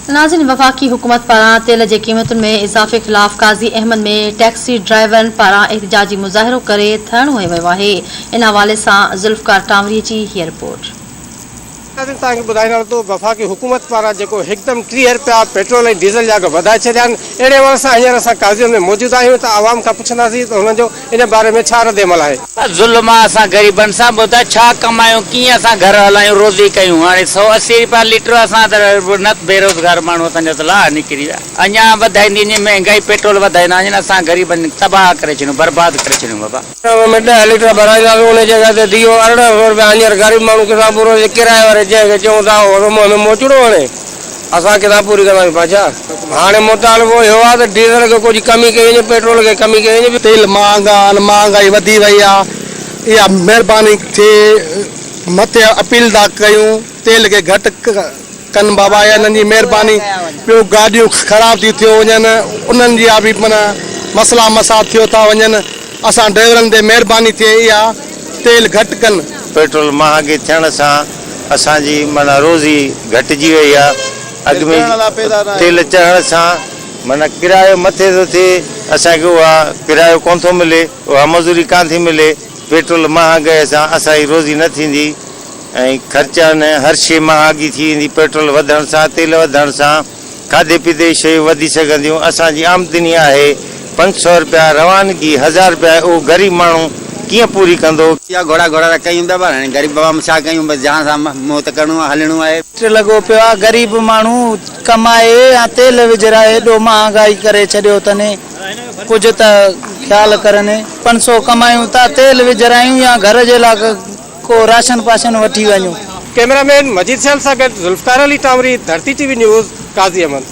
नाज़रीन, वफ़ाक़ी हुकूमत पारां तेल जी क़ीमतुनि में इज़ाफ़े ख़िलाफ़ काज़ी अहमद में टैक्सी ड्राइवरनि पारां एहतिजाजी मुज़ाहिरो करे धरणो हंयो वियो आहे। इन हवाले सां ज़ुल्फ़कार टांवरीअ जी हीअ रिपोर्ट। ॿुधाईंदा तो वफ़ाक़ी हुकूमत पारां जेको हिकदम 30 रुपया पेट्रोल ऐं डीज़ल जा वधाए छॾिया आहिनि। अहिड़े हवाले सां हींअर असां काज़ीअ में मौजूद आहियूं त आवाम खां पुछंदासीं त हुननि जो इन बारे में छा रद्दमल आहे। ज़ुल्म असां ग़रीबनि सां ॿुधाए छा कमायूं, कीअं असां घर हलायूं, रोज़ी कयूं। हाणे 180 रुपया लीटर असां त न बेरोज़गार माण्हू असांजा त लाह निकिरी विया। अञा वधाईंदी महांगाई पेट्रोल वधाईंदा आहिनि, असां ग़रीबनि तबाह करे छॾियूं, बर्बाद करे छॾियूं। बाबा 10 लीटर भराईंदासीं, उन जॻह ते दियो 1800 रुपया। हींअर ग़रीब माण्हू किथां पूरो किराए वारे जंहिंखे चऊं था में मोचड़ो हाणे असां किथां पूरी कंदासीं पाछा। हाणे मुतालबो इहो आहे त डीज़ल खे कुझु कमी कई वञे, पेट्रोल खे कमी कई वञे। तेल महांगाई वधी वई आहे। इहा महिरबानी थिए मथे अपील था कयूं, तेल खे घटि कनि बाबा, इन्हनि जी महिरबानी। ॿियो गाॾियूं ख़राब थी थियो वञनि, उन्हनि जी बि माना मसला मसा थियो था वञनि। असां ड्राइवरनि ते महिरबानी थिए इहा तेल घटि कनि। पेट्रोल महांगी थियण सां असांजी माना रोज़ी घटिजी वई आहे। अॻ में तेल चढ़ण सां माना किरायो मथे थो थिए, असांखे उहा किरायो कोन थो मिले, उहा मज़ूरी कान थी मिले। पेट्रोल महांगाई सां असांजी रोज़ी न थींदी ऐं ख़र्चनि हर शइ महांगी थी वेंदी। पेट्रोल वधण सां, तेल वधण सां खाधे पीते शयूं वधी सघंदियूं। असांजी आमदनी आहे 500 रुपया, रवानगी 1000 रुपया, उहो ग़रीब माण्हू कीअं पूरी कंदो। या घोड़ा घोड़ा कयूं था, हाणे ग़रीब बाबा में छा कयूं, बसि जान सां मौत करणो आहे, हलणो आहे। लॻो पियो आहे ग़रीब माण्हू कमाए या तेल विझराए एॾो महांगाई करे छॾियो अथनि। कुझु त ख़्यालु करनि। 500 कमायूं था, तेल विझरायूं या घर जे लाइ को राशन पाशन वठी वञूं। कैमरामैन मजीद सैल सां गॾु ज़ुल्फ़कार अली टांवरी, धरती TV न्यूज़, काज़ी अहमद।